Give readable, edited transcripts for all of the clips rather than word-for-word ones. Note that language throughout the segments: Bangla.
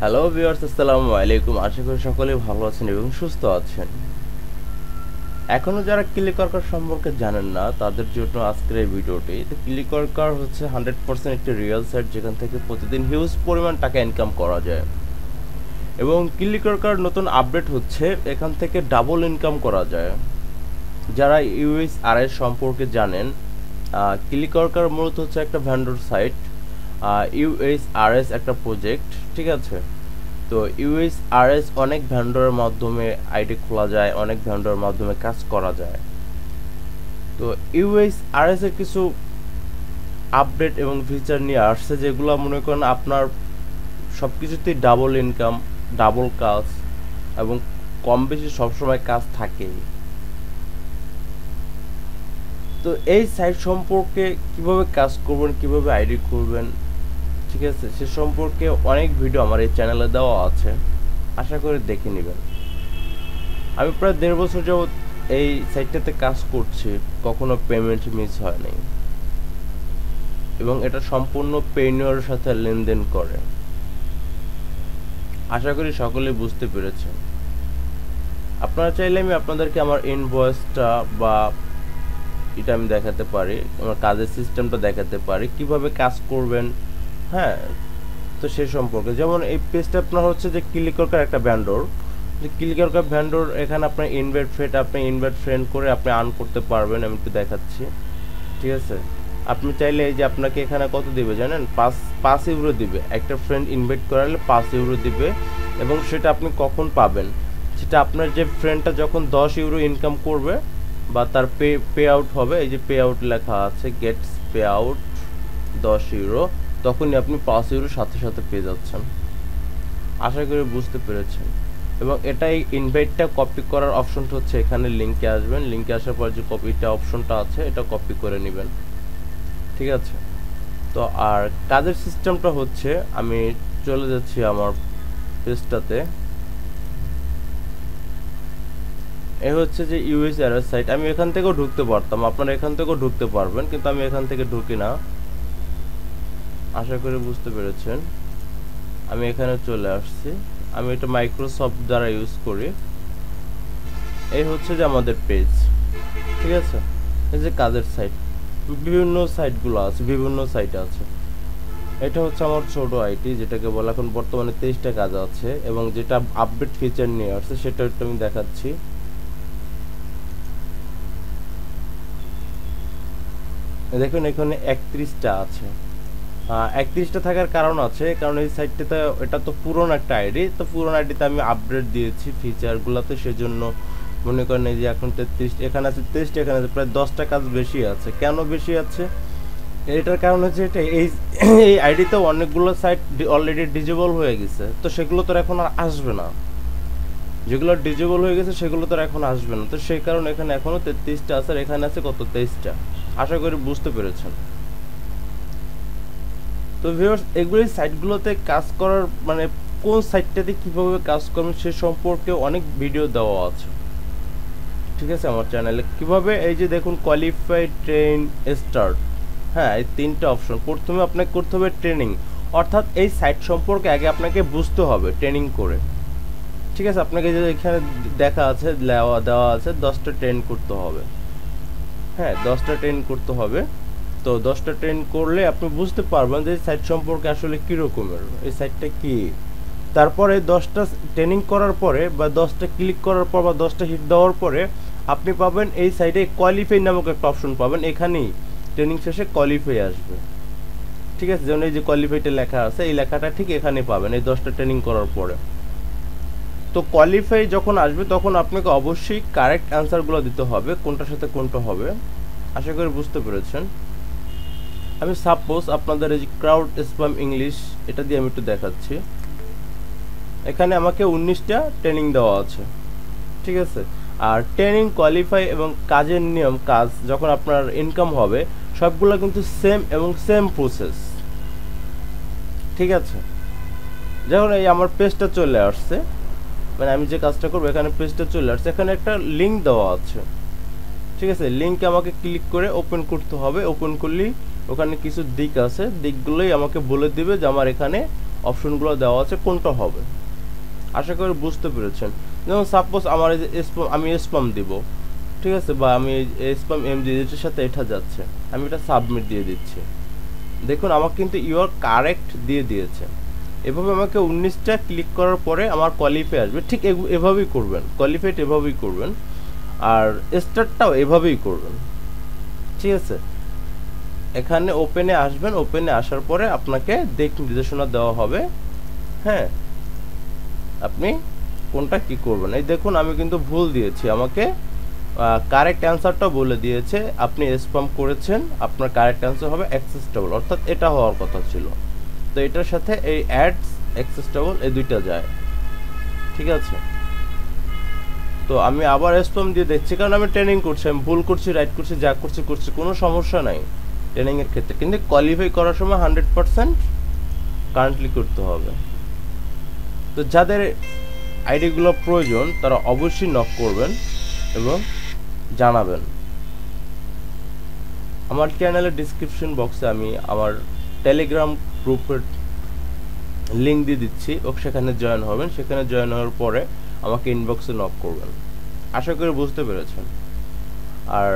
হ্যালো ভিউয়ার্স, আসসালামু আলাইকুম। আশা করি সকলেই ভালো আছেন এবং সুস্থ আছেন। এখনো যারা ক্লিকওয়ার্কার সম্পর্কে জানেন না তাদের জন্য আজকের এই ভিডিওটি। তো ক্লিকওয়ার্কার হচ্ছে 100% একটি রিয়েল সাইট যেখান থেকে প্রতিদিন হিউজ পরিমাণ টাকা ইনকাম করা যায় এবং ক্লিকওয়ার্কার নতুন আপডেট হচ্ছে, এখান থেকে ডাবল ইনকাম করা যায়। যারা UHRS সম্পর্কে জানেন, ক্লিকওয়ার্কার মূলত হচ্ছে একটা ভেন্ডর সাইট। UHRS একটা প্রজেক্ট, ঠিক আছে। তো UHRS অনেক ভেন্ডরের মাধ্যমে আইডি খোলা যায়, অনেক ভেন্ডরের মাধ্যমে কাজ করা যায়। তো UHRS এর কিছু আপডেট এবং ফিচার নিয়ে আসছে যেগুলো মনে করেন আপনার সব কিছুতেই ডাবল ইনকাম, ডাবল কাজ এবং কম বেশি সবসময় কাজ থাকেই। তো এই সাইট সম্পর্কে কিভাবে কাজ করবেন, কিভাবে আইডি করবেন, ঠিক আছে, সে সম্পর্কে অনেক ভিডিও আমার এই চ্যানেলে দেওয়া আছে, আশা করি দেখে নেবেন। আমি প্রায় 1.5 বছর যাবত এই সাইটটাতে কাজ করছি, কখনো পেমেন্ট মিস হয় নাই এবং এটা সম্পূর্ণ পেইনিয়র সাথে লেনদেন করে। আশা করি সকলেই বুঝতে পেরেছেন। আপনারা চাইলে আমি আপনাদেরকে আমার ইনভয়েসটা বা এটা আমি দেখাতে পারি, আমার কাজের সিস্টেমটা দেখাতে পারি, কিভাবে কাজ করবেন। হ্যাঁ, তো সে সম্পর্কে যেমন এই পেজটা আপনার হচ্ছে যে ক্লিকওয়ার্কার একটা ভেন্ডর, যে ক্লিকওয়ার্কার ভেন্ডর, এখানে আপনার ইনভাইট ফ্রেন্ড করে আপনি আর্ন করতে পারবেন। আমি একটু দেখাচ্ছি, ঠিক আছে। আপনি চাইলে এই যে আপনাকে এখানে কত দিবে জানেন, 5 ইউরো দিবে। একটা ফ্রেন্ড ইনভাইট করালে 5 ইউরো দিবে এবং সেটা আপনি কখন পাবেন, সেটা আপনার যে ফ্রেন্ডটা যখন 10 ইউরো ইনকাম করবে বা তার পে আউট হবে, এই যে পে আউট লেখা আছে, গেটস পে আউট 10 ইউরো, তখনই আপনি 5 ইউরো সাথে সাথে পেয়ে যাচ্ছেন। আশা করি বুঝতে পেরেছেন। এবং এটাই ইনভাইটটা কপি করার অপশনটা হচ্ছে এখানে লিংকে আসবেন, লিংকে আসার পর যে কপিটা অপশনটা আছে এটা কপি করে নেবেন, ঠিক আছে। তো আর কাজের সিস্টেমটা হচ্ছে, আমি চলে যাচ্ছি আমার পেজটাতে। এই হচ্ছে যে UHRS সাইট। আমি এখান থেকেও ঢুকতে পারতাম, আপনারা এখান থেকেও ঢুকতে পারবেন, কিন্তু আমি এখান থেকে ঢুকি না। আশা করি বুঝতে পেরেছেন। আমি এখানে চলে আসছি, আমি এটা মাইক্রোসফট দ্বারা ইউজ করি। এই হচ্ছে যে আমাদের পেজ, ঠিক আছে। এই যে কাজের সাইট, বিভিন্ন সাইটগুলো আছে, বিভিন্ন সাইট আছে। এটা হচ্ছে আমার ছোট আইটি, যেটাকে বলে এখন বর্তমানে 23টা কাজ আছে এবং যেটা আপডেট ফিচার নিয়ে আসছে সেটা একটু আমি দেখাচ্ছি। দেখুন এখানে 31টা আছে। 31টা থাকার কারণ আছে, কারণ এই সাইটটাতে এটা তো পুরনো একটা আইডি, তো পুরনো আইডিতে আমি আপডেট দিয়েছি ফিচারগুলোতে, সেজন্য মনে করেন এই যে এখন 33, এখানে আছে 23টা, এখানে আছে প্রায় 10টা কাজ বেশি আছে। কেন বেশি আছে এটার কারণ হচ্ছে এটা এই আইডিতে অনেকগুলো সাইট অলরেডি ডিজেবল হয়ে গেছে, তো সেগুলো তো এখন আর আসবে না। যেগুলো ডিজেবল হয়ে গেছে সেগুলো তো এখন আসবে না, তো সেই কারণে এখানে এখনো 33টা আছে আর এখানে আছে কত, 23টা। আশা করি বুঝতে পেরেছেন। তো ভিউয়ার্স, এগুলি সাইটগুলোতে কাজ করার মানে কোন সাইটটাতে কিভাবে কাজ করবেন সে সম্পর্কে অনেক ভিডিও দেওয়া আছে, ঠিক আছে, আমার চ্যানেলে। কিভাবে, এই যে দেখুন কোয়ালিফাই, ট্রেন, স্টার্ট। হ্যাঁ, এই 3টা অপশন। প্রথমে আপনাকে করতে হবে ট্রেনিং, অর্থাৎ এই সাইট সম্পর্কে আগে আপনাকে বুঝতে হবে ট্রেনিং করে, ঠিক আছে। আপনাকে যে এখানে দেখা আছে, দেওয়া আছে 10টা ট্রেন করতে হবে। হ্যাঁ, 10টা ট্রেন করতে হবে। তো 10টা ট্রেন করলে আপনি বুঝতে পারবেন যে এই সাইট সম্পর্কে আসলে কীরকমের, এই সাইটটা কী। তারপরে 10টা ট্রেনিং করার পরে বা 10টা ক্লিক করার পর বা 10টা হিট দেওয়ার পরে আপনি পাবেন এই সাইটে কোয়ালিফাই নামক একটা অপশন পাবেন। এখানেই ট্রেনিং শেষে কোয়ালিফাই আসবে, ঠিক আছে। যেমন এই যে কোয়ালিফাইটা লেখা আছে, এই লেখাটা ঠিক এখানে পাবেন এই 10টা ট্রেনিং করার পরে। তো কোয়ালিফাই যখন আসবে তখন আপনাকে অবশ্যই কারেক্ট অ্যান্সারগুলো দিতে হবে, কোনটার সাথে কোনটা হবে। আশা করি বুঝতে পেরেছেন। আমি সাপোজ আপনাদের এই যে ক্রাউড স্প্যাম ইংলিশ, এটা দিয়ে আমি একটু দেখাচ্ছি। এখানে আমাকে 19টা ট্রেনিং দেওয়া আছে, ঠিক আছে। আর ট্রেনিং, কোয়ালিফাই এবং কাজের নিয়ম, কাজ যখন আপনার ইনকাম হবে সবগুলো কিন্তু সেম এবং সেম প্রসেস, ঠিক আছে। যখন এই আমার পেজটা চলে আসছে, মানে আমি যে কাজটা করবো এখানে পেজটা চলে আসছে, এখানে একটা লিঙ্ক দেওয়া আছে, ঠিক আছে। লিঙ্কে আমাকে ক্লিক করে ওপেন করতে হবে। ওপেন করলেই ওখানে কিছু দিক আছে, দিকগুলোই আমাকে বলে দিবে যে আমার এখানে অপশনগুলো দেওয়া আছে কোনটা হবে। আশা করি বুঝতে পেরেছেন। যেমন সাপোজ আমার এই যে স্প্যাম, আমি স্প্যাম দিব, ঠিক আছে, বা আমি এই স্প্যাম এমজিএর সাথে এটা যাচ্ছে, আমি এটা সাবমিট দিয়ে দিচ্ছি। দেখুন আমাকে কিন্তু ইউর কারেক্ট দিয়ে দিয়েছে। এভাবে আমাকে 19টা ক্লিক করার পরে আমার কোয়ালিফাই আসবে। ঠিক এভাবেই করবেন, কোয়ালিফাইড এভাবেই করবেন, আর স্টার্টটাও এভাবেই করবেন, ঠিক আছে। এখানে ওপেনে আসবেন, ওপেনে আসার পরে আপনাকে নির্দেশনা দেওয়া হবে, হ্যাঁ, আপনি কোনটা কি করবেন। এই দেখুন আমি কিন্তু ভুল দিয়েছি, আমাকে কারেক্ট অ্যান্সারটা বলে দিয়েছে, আপনি স্প্যাম করেছেন, আপনার কারেক্ট অ্যান্সার হবে অ্যাক্সেসটেবল, অর্থাৎ এটা হওয়ার কথা ছিল। তো এটার সাথে এই অ্যাডস অ্যাক্সেসটেবল এই দুইটা যায়, ঠিক আছে। তো আমি আবার স্প্যাম দিয়ে দেখছি, কারণ আমি ট্রেনিং করছি, আমি ভুল করছি, রাইট করছি, যা করছি কোনো সমস্যা নাই ট্রেনিংয়ের ক্ষেত্রে, কিন্তু কোয়ালিফাই করার সময় 100% কারেন্টলি করতে হবে। তো যাদের আইডিগুলো প্রয়োজন তারা অবশ্যই নক করবেন এবং জানাবেন। আমার চ্যানেলের ডিসক্রিপশন বক্সে আমি আমার টেলিগ্রাম গ্রুপের লিঙ্ক দিয়ে দিচ্ছি, ও সেখানে জয়েন হবেন। সেখানে জয়েন হওয়ার পরে আমাকে ইনবক্সে নক করবেন। আশা করি বুঝতে পেরেছেন। আর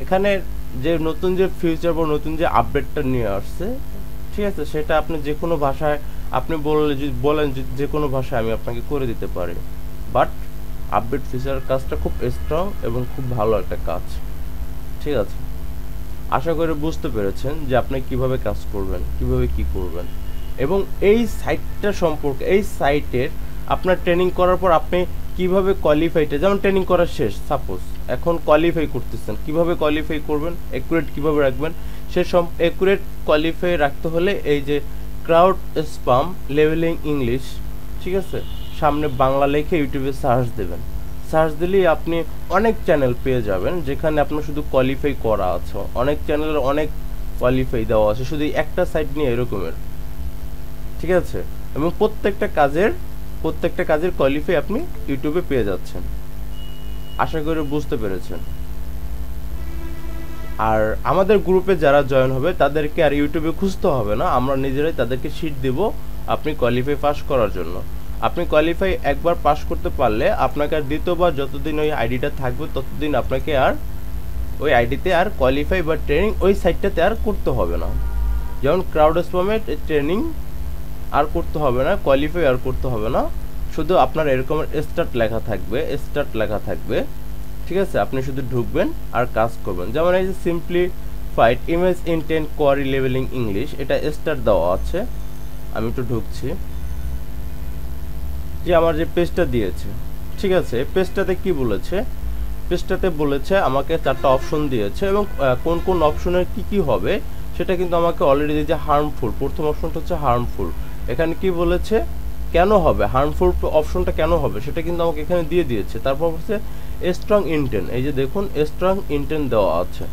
এখানে যে নতুন যে ফিউচার বা নতুন যে আপডেটটা নিয়ে আসছে, ঠিক আছে, সেটা আপনি যে কোনো ভাষায় আপনি বলেন যে কোনো ভাষায় আমি আপনাকে করে দিতে পারি। বাট আপডেট ফিচার কাজটা খুব স্ট্রং এবং খুব ভালো একটা কাজ, ঠিক আছে। আশা করি বুঝতে পেরেছেন যে আপনি কিভাবে কাজ করবেন, কিভাবে কি করবেন, এবং এই সাইটটা সম্পর্কে, এই সাইটের আপনার ট্রেনিং করার পর আপনি কিভাবে কোয়ালিফাইটা, যেমন ট্রেনিং করা শেষ, সাপোজ এখন কোয়ালিফাই করতেছেন, কিভাবে কোয়ালিফাই করবেন, অ্যাকুরেট কিভাবে রাখবেন, সে অ্যাকুরেট কোয়ালিফাই রাখতে হলে এই যে ক্রাউড স্প্যাম লেভেলিং ইংলিশ, ঠিক আছে, সামনে বাংলা লিখে ইউটিউবে সার্চ দেবেন। সার্চ দিলেই আপনি অনেক চ্যানেল পেয়ে যাবেন যেখানে আপনার শুধু কোয়ালিফাই করা আছে, অনেক চ্যানেলের অনেক কোয়ালিফাই দেওয়া আছে, শুধু একটা সাইট নিয়ে এরকমের, ঠিক আছে। এবং প্রত্যেকটা কাজের কোয়ালিফাই আপনি ইউটিউবে পেয়ে যাচ্ছেন। আশা করি বুঝতে পেরেছেন। আর আমাদের গ্রুপে যারা জয়েন হবে তাদেরকে আর ইউটিউবে খুঁজতে হবে না, আমরা নিজেরাই তাদেরকে শিট দেব আপনি কোয়ালিফাই পাস করার জন্য। আপনি কোয়ালিফাই একবার পাস করতে পারলে আপনাকে আর দ্বিতীয়বার যতদিন ওই আইডিটা থাকবে ততদিন আপনাকে আর ওই আইডিতে আর কোয়ালিফাই বা ট্রেনিং ওই সাইটটাতে আর করতে হবে না। যেমন ক্রাউড স্প্যামের ট্রেনিং আর করতে হবে না, কোয়ালিফাই আর করতে হবে না, শুধু আপনার এরকম স্টার্ট লেখা থাকবে, ঠিক আছে। আপনি শুধু ঢুকবেন আর কাজ করবেন। যেমন এই যে simplified image intent query leveling English, এটা স্টার্ট দেওয়া আছে। আমি একটু ঢুকছি, যে আমার যে পেজটা দিয়েছে, ঠিক আছে, পেজটাতে কি বলেছে, পেজটাতে বলেছে আমাকে 4টা অপশন দিয়েছে, এবং কোন কোন অপশনের কি হবে সেটা কিন্তু আমাকে অলরেডি দিয়েছে। হার্মফুল, প্রথম অপশনটা হচ্ছে হার্মফুল। এখানে কি বলেছে, কেন হবে হার্মফুল অপশনটা, কেন হবে সেটা কিন্তু আমাকে এখানে দিয়ে দিয়েছে। তারপর হচ্ছে স্ট্রং ইন্টেন্ট, এই যে দেখুন স্ট্রং ইন্টেন্ট দেওয়া আছে,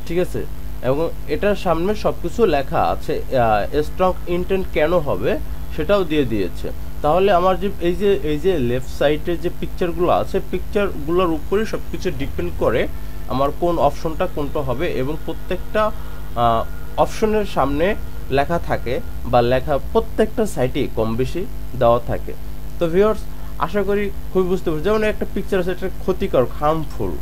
ঠিক আছে, এবং এটার সামনে সব কিছু লেখা আছে। স্ট্রং ইন্টেন্ট কেন হবে সেটাও দিয়ে দিয়েছে। তাহলে আমার যে এই যে লেফট সাইডে যে পিকচারগুলো আছে, পিকচারগুলোর উপরে সব কিছু ডিপেন্ড করে আমার কোন অপশনটা কোনটা হবে, এবং প্রত্যেকটা অপশনের সামনে লেখা থাকে বা লেখা প্রত্যেকটা সাইটেই কম বেশি দেওয়া থাকে। তো ভিউয়ার্স আশা করি খুবই বুঝতে পারছি। যেমন একটা পিকচার আছে, এটা ক্ষতিকারক, হার্মফুল,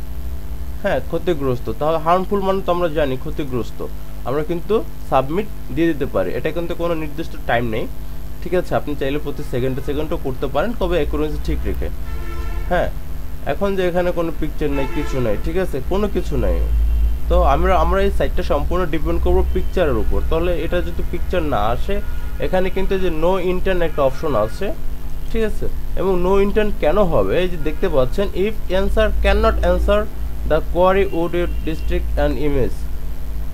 হ্যাঁ, ক্ষতিগ্রস্ত। তাহলে হার্মফুল মানে তো আমরা জানি ক্ষতিগ্রস্ত, আমরা কিন্তু সাবমিট দিয়ে দিতে পারি। এটা কিন্তু কোনো নির্দিষ্ট টাইম নেই, ঠিক আছে, আপনি চাইলে প্রতি সেকেন্ডও করতে পারেন, তবে অ্যাকুরেন্সি ঠিক রেখে। হ্যাঁ, এখন যে এখানে কোনো পিকচার নেই, কিছু নেই, ঠিক আছে, কোনো কিছু নেই, তো আমরা এই সাইটটা সম্পূর্ণ ডিপেন্ড করবো পিকচারের উপর। তাহলে এটা যদি পিকচার না আসে, এখানে কিন্তু যে নো ইন্টেন্ট একটা অপশন আছে, ঠিক আছে, এবং নো ইন্টেন্ট কেন হবে, এই যে দেখতে পাচ্ছেন, if answer can not answer the query would you district and image,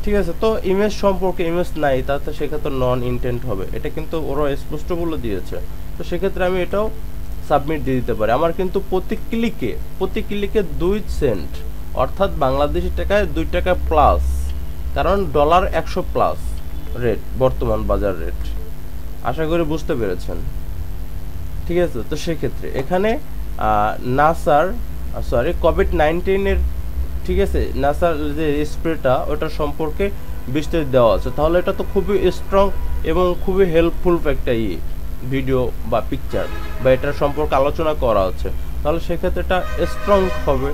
ঠিক আছে। তো ইমেজ সম্পর্কে ইমেজ নাই, তাতে সেক্ষেত্রে নন ইন্টেন্ট হবে, এটা কিন্তু ওরা স্পষ্ট বলে দিয়েছে। তো সেক্ষেত্রে আমি এটাও সাবমিট দিয়ে দিতে পারি। আমার কিন্তু প্রতি ক্লিকে 2 সেন্ট, অর্থাৎ বাংলাদেশি টাকায় 2 টাকা প্লাস, কারণ ডলার 100 প্লাস রেট, বর্তমান বাজার রেট। আশা করি বুঝতে পেরেছেন, ঠিক আছে। তো সেক্ষেত্রে এখানে কোভিড-19 ঠিক আছে, নাসার যে স্প্রেটা ওটা সম্পর্কে বিস্তারিত দেওয়া আছে। তাহলে এটা তো খুবই স্ট্রং এবং খুবই হেল্পফুল একটা ভিডিও বা পিকচার বা এটার সম্পর্কে আলোচনা করা আছে, তাহলে সেক্ষেত্রে এটা স্ট্রং হবে।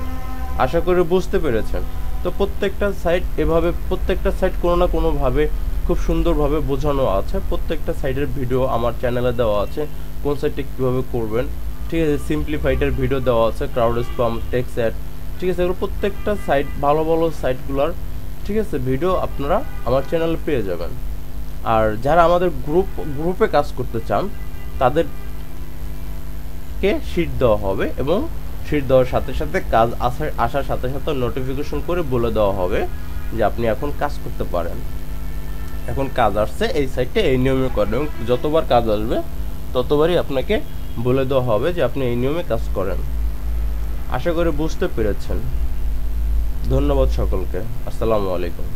আশা করি বুঝতে পেরেছেন। তো প্রত্যেকটা সাইট এভাবে, প্রত্যেকটা সাইট কোনো না কোনোভাবে খুব সুন্দরভাবে বোঝানো আছে। প্রত্যেকটা সাইটের ভিডিও আমার চ্যানেলে দেওয়া আছে, কোন সাইটে কীভাবে করবেন, ঠিক আছে। সিম্পলিফাইডের ভিডিও দেওয়া আছে, ক্রাউড স্প্যাম, টেক্সট অ্যাড, ঠিক আছে। এগুলো প্রত্যেকটা সাইট, ভালো ভালো সাইটগুলোর, ঠিক আছে, ভিডিও আপনারা আমার চ্যানেলে পেয়ে যাবেন। আর যারা আমাদের গ্রুপে কাজ করতে চান তাদেরকে শিট দেওয়া হবে, এবং শিট দেওয়ার সাথে সাথে কাজ আসার সাথে সাথে নোটিফিকেশন করে বলে দেওয়া হবে যে আপনি এখন কাজ করতে পারেন, এখন কাজ আসছে এই সাইটে এই নিয়মে করেন, এবং যতবার কাজ আসবে ততবারই আপনাকে বলে দেওয়া হবে যে আপনি এই নিয়মে কাজ করেন। আশা করি বুঝতে পেরেছেন। ধন্যবাদ সকলকে। আসসালামু আলাইকুম।